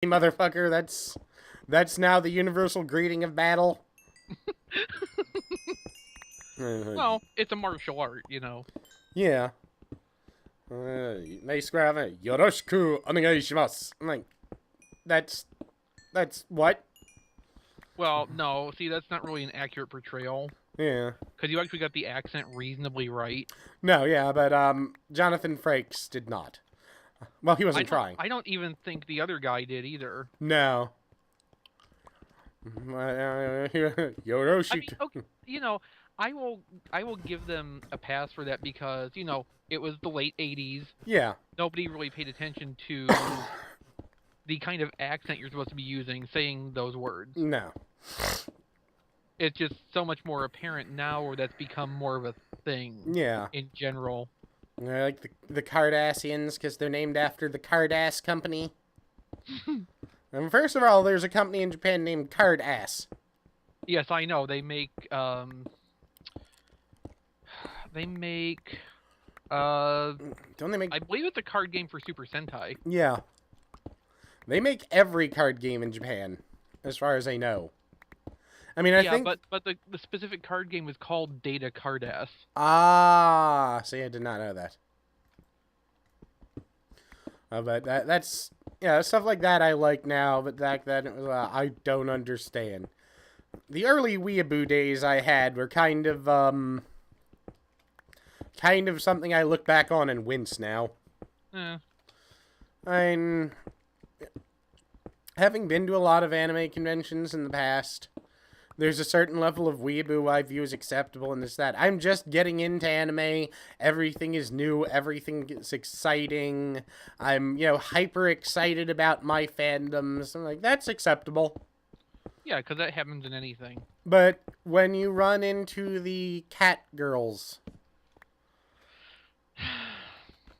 motherfucker. That's now the universal greeting of battle. Well, it's a martial art, you know. Yeah. They swear on it. Yoroshiku onegaishimasu. I'm like, that's what? Well, no, see, that's not really an accurate portrayal. Yeah. Because you actually got the accent reasonably right. No, yeah, but Jonathan Frakes did not. Well, he wasn't trying. I don't even think the other guy did either. No. Yoroshiku. I mean, okay, you know, I will give them a pass for that because, you know, it was the late 80s. Yeah. Nobody really paid attention to the kind of accent you're supposed to be using, saying those words. No. It's just so much more apparent now, or that's become more of a thing. Yeah. In general. They're like the Cardassians because they're named after the Cardass company. And first of all, there's a company in Japan named Cardass. Yes, I know. They make don't they make I believe it's a card game for Super Sentai. Yeah. They make every card game in Japan, as far as I know. I mean, I think... but the specific card game was called Data Cardass. Ah, see, I did not know that. But that's... Yeah, stuff like that I like now, but back then it was, I don't understand. The early weeaboo days I had were kind of something I look back on and wince now. I'm... Having been to a lot of anime conventions in the past, there's a certain level of weeaboo I view as acceptable and this, that. I'm just getting into anime. Everything is new. Everything is exciting. I'm, hyper excited about my fandoms. I'm like, that's acceptable. Yeah, because that happens in anything. But when you run into the cat girls,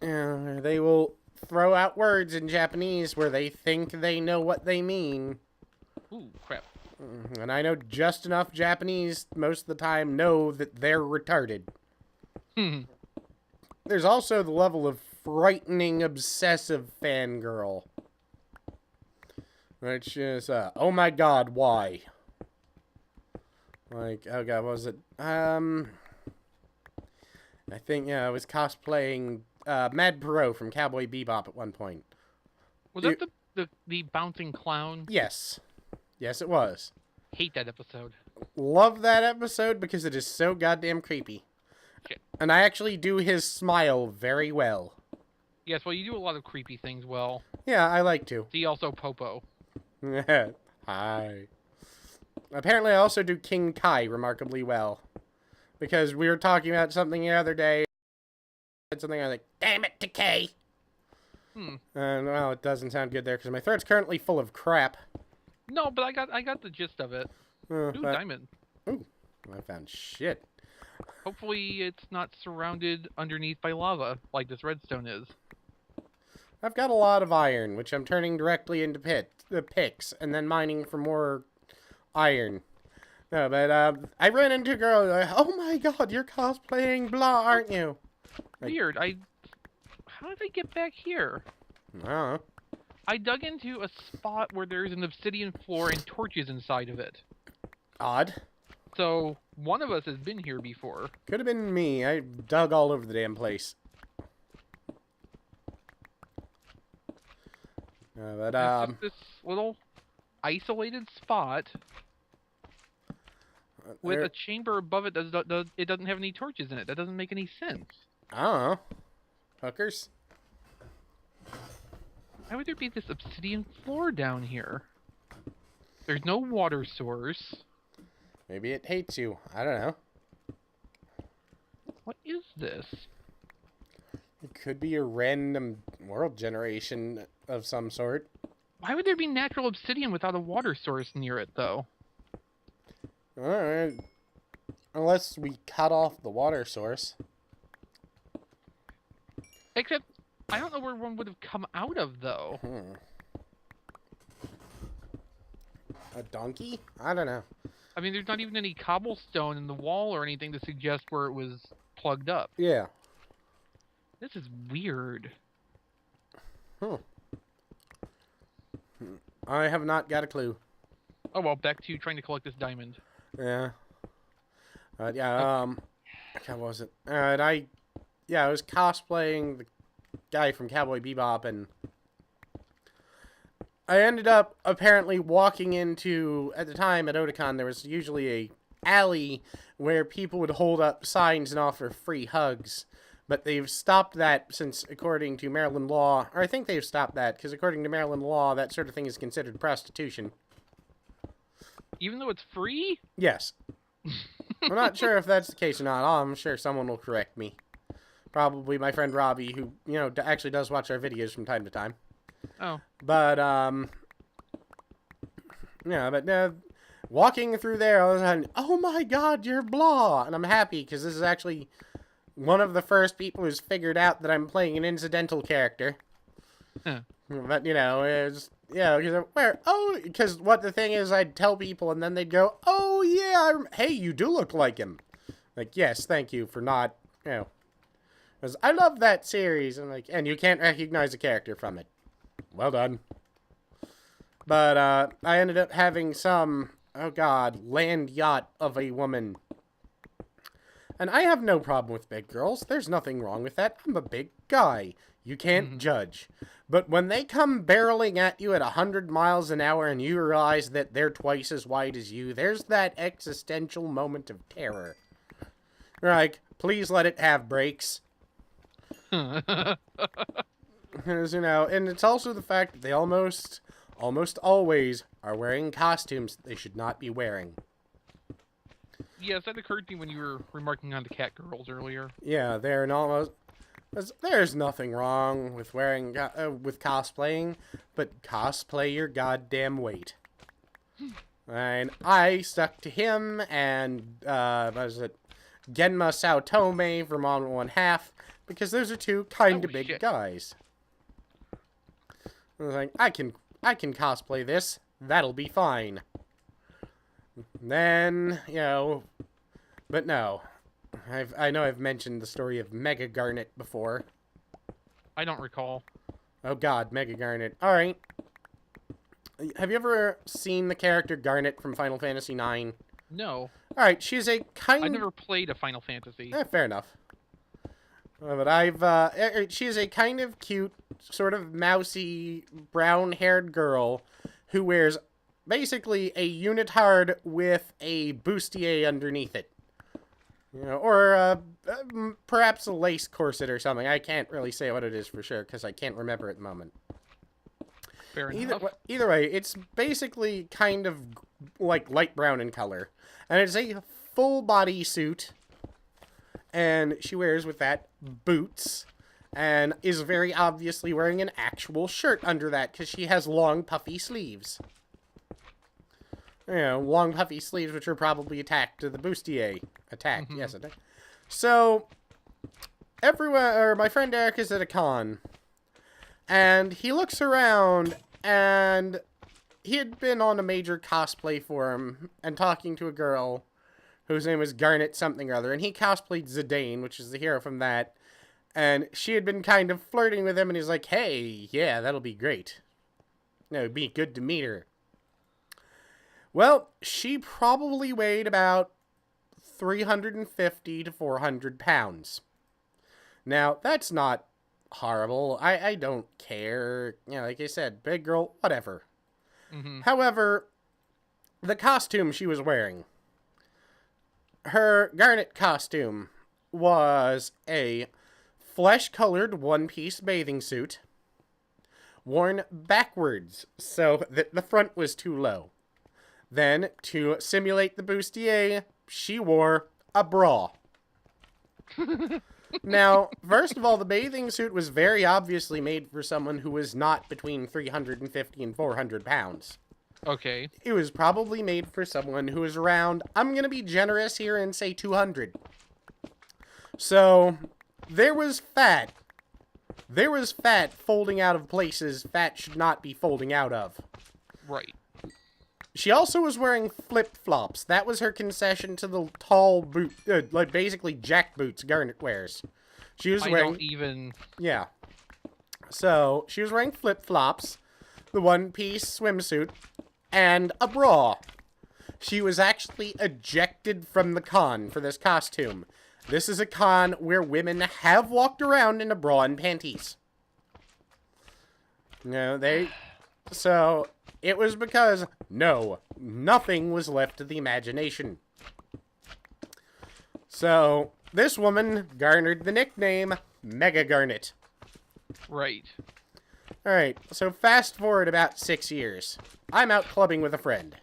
they will throw out words in Japanese where they think they know what they mean. Ooh, crap. And I know just enough Japanese most of the time know that they're retarded. There's also the level of frightening, obsessive fangirl. Which is, oh my god, why? Like, oh god, what was it? I think, I was cosplaying Mad Perot from Cowboy Bebop at one point. Was that the bouncing clown? Yes. Yes, it was. Hate that episode. Love that episode because it is so goddamn creepy. Okay. And I actually do his smile very well. Yes, well, you do a lot of creepy things well. Yeah, I like to. See also Popo. Hi. Apparently I also do King Kai remarkably well. Because we were talking about something the other day. Something I was like, damn it, Decay! And, well, it doesn't sound good there because my throat's currently full of crap. No, but I got the gist of it. Ooh, diamond. Ooh, I found shit. Hopefully it's not surrounded underneath by lava, like this redstone is. I've got a lot of iron, which I'm turning directly into picks, and then mining for more iron. No, but I ran into a girl, like, oh my god, you're cosplaying blah, aren't you? Like, weird, how did I get back here? I don't know. I dug into a spot where there's an obsidian floor and torches inside of it. Odd. So, one of us has been here before. Could have been me. I dug all over the damn place. But, it's just this little isolated spot with a chamber above it that it doesn't have any torches in it. That doesn't make any sense. I don't know. Hookers? Why would there be this obsidian floor down here? There's no water source. Maybe it hates you. I don't know. What is this? It could be a random world generation of some sort. Why would there be natural obsidian without a water source near it, though? Alright. Unless we cut off the water source. Except, I don't know where one would have come out of, though. A donkey? I don't know. I mean, there's not even any cobblestone in the wall or anything to suggest where it was plugged up. Yeah. This is weird. I have not got a clue. Oh well, back to trying to collect this diamond. Yeah. Yeah, what was it? I was cosplaying the guy from Cowboy Bebop, and I ended up apparently walking into, at the time at Otakon, there was usually a alley where people would hold up signs and offer free hugs. But they've stopped that since, according to Maryland law, or I think they've stopped that, because according to Maryland law, that sort of thing is considered prostitution. Even though it's free? Yes. I'm not sure if that's the case or not. I'm sure someone will correct me. Probably my friend Robbie, who, actually does watch our videos from time to time. Oh. But, walking through there, I was like, oh my god, you're blah! And I'm happy, because this is actually one of the first people who's figured out that I'm playing an incidental character. Huh. But, it's, because what the thing is, I'd tell people, and then they'd go, oh, yeah, hey, you do look like him. Like, yes, thank you for not, because I love that series, and you can't recognize a character from it. Well done. But, I ended up having some, oh god, land yacht of a woman. And I have no problem with big girls. There's nothing wrong with that. I'm a big guy. You can't judge. But when they come barreling at you at 100 miles an hour and you realize that they're twice as wide as you, there's that existential moment of terror. You're like, please let it have brakes. Because, and it's also the fact that they almost always are wearing costumes they should not be wearing. Yes, that occurred to me when you were remarking on the cat girls earlier. Yeah, they're an almost... There's nothing wrong with wearing with cosplaying, but cosplay your goddamn weight. And I stuck to him and what was it, Genma Saotome from On One Half, because those are two kind of big guys. I was like, I can cosplay this. That'll be fine. Then but no. I know I've mentioned the story of Mega Garnet before. I don't recall. Oh god, Mega Garnet. Alright. Have you ever seen the character Garnet from Final Fantasy IX? No. Alright, she's a kind... I've never played a Final Fantasy. Fair enough. But she's a kind of cute, sort of mousy, brown-haired girl who wears basically a unitard with a bustier underneath it. Or perhaps a lace corset or something. I can't really say what it is for sure, because I can't remember at the moment. Fair enough. Either way, it's basically kind of like light brown in color. And it's a full body suit. And she wears with that boots. And is very obviously wearing an actual shirt under that, because she has long puffy sleeves. Long puffy sleeves, which are probably attached to the bustier. Yes, attack. So, my friend Eric is at a con, and he looks around, and he had been on a major cosplay forum, and talking to a girl, whose name was Garnet something or other, and he cosplayed Zidane, which is the hero from that, and she had been kind of flirting with him, and he's like, hey, yeah, that'll be great. It'd be good to meet her. Well, she probably weighed about 350 to 400 pounds. Now, that's not horrible. I don't care. Like I said, big girl, whatever. However, the costume she was wearing, her Garnet costume, was a flesh-colored one-piece bathing suit, worn backwards so that the front was too low. Then, to simulate the bustier, she wore a bra. Now, first of all, the bathing suit was very obviously made for someone who was not between 350 and 400 pounds. Okay. It was probably made for someone who was around, I'm going to be generous here and say 200. So, there was fat. There was fat folding out of places fat should not be folding out of. Right. She also was wearing flip-flops. That was her concession to the tall boot, like basically jack boots Garnet wears. She was wearing... I don't even... Yeah. So, she was wearing flip-flops. the one-piece swimsuit, and a bra. She was actually ejected from the con for this costume. This is a con where women have walked around in a bra and panties. So, it was because, no, nothing was left to the imagination. So, this woman garnered the nickname Mega Garnet. Right. Alright, so fast forward about 6 years. I'm out clubbing with a friend.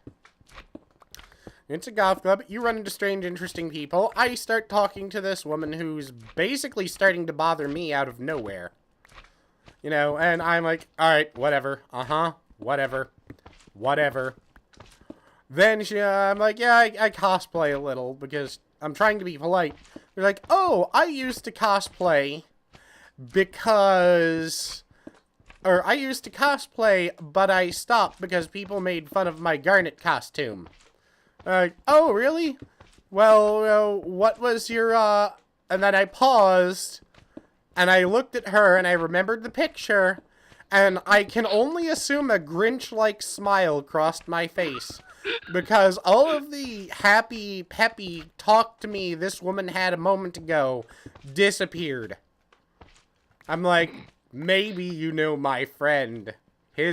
It's a golf club. You run into strange, interesting people. I start talking to this woman who's basically starting to bother me out of nowhere. And I'm like, alright, whatever. Whatever. Then I'm like, yeah, I cosplay a little because I'm trying to be polite. They're like, oh, I used to cosplay but I stopped because people made fun of my Garnet costume. Oh, really? Well, what was your, And then I paused, and I looked at her, and I remembered the picture, and I can only assume a Grinch-like smile crossed my face. Because all of the happy, peppy talk to me this woman had a moment ago disappeared. I'm like, maybe you know my friend. He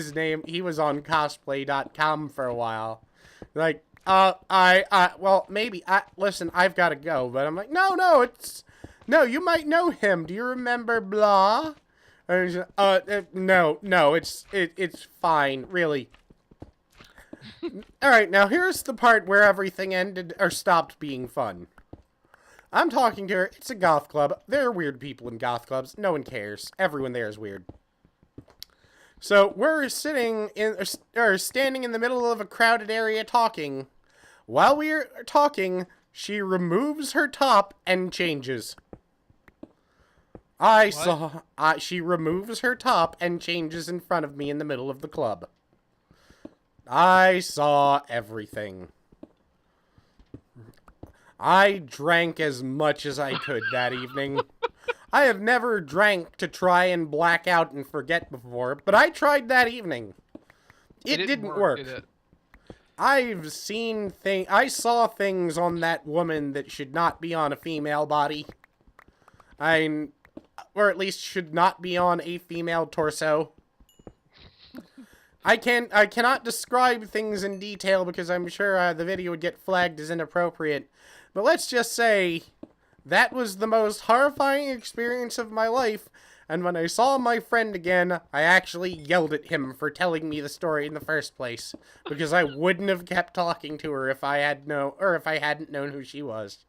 was on cosplay.com for a while. Like, well, maybe, listen, I've got to go. But I'm like, no, you might know him. Do you remember blah? No, it's fine, really. Alright, now here's the part where everything ended, or stopped being fun. I'm talking to her, it's a goth club. There are weird people in goth clubs, no one cares. Everyone there is weird. So, we're standing in the middle of a crowded area talking. While we're talking, she removes her top and changes. She removes her top and changes in front of me in the middle of the club. I saw everything. I drank as much as I could that evening. I have never drank to try and black out and forget before, but I tried that evening. It didn't work. Did it? I saw things on that woman that should not be on a female body. Or at least should not be on a female torso. I cannot describe things in detail because I'm sure the video would get flagged as inappropriate. But let's just say, that was the most horrifying experience of my life. And when I saw my friend again, I actually yelled at him for telling me the story in the first place. Because I wouldn't have kept talking to her if I hadn't known who she was.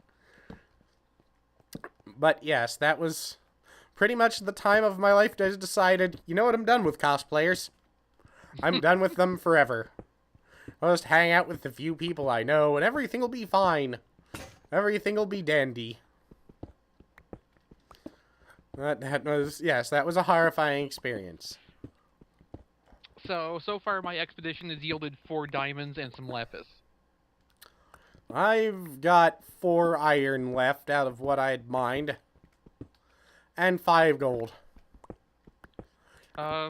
But yes, that was pretty much the time of my life that I decided, you know what, I'm done with cosplayers. I'm done with them forever. I'll just hang out with the few people I know, and everything will be fine. Everything will be dandy. That was a horrifying experience. So far my expedition has yielded 4 diamonds and some lapis. I've got 4 iron left out of what I'd mined. And 5 gold. Well,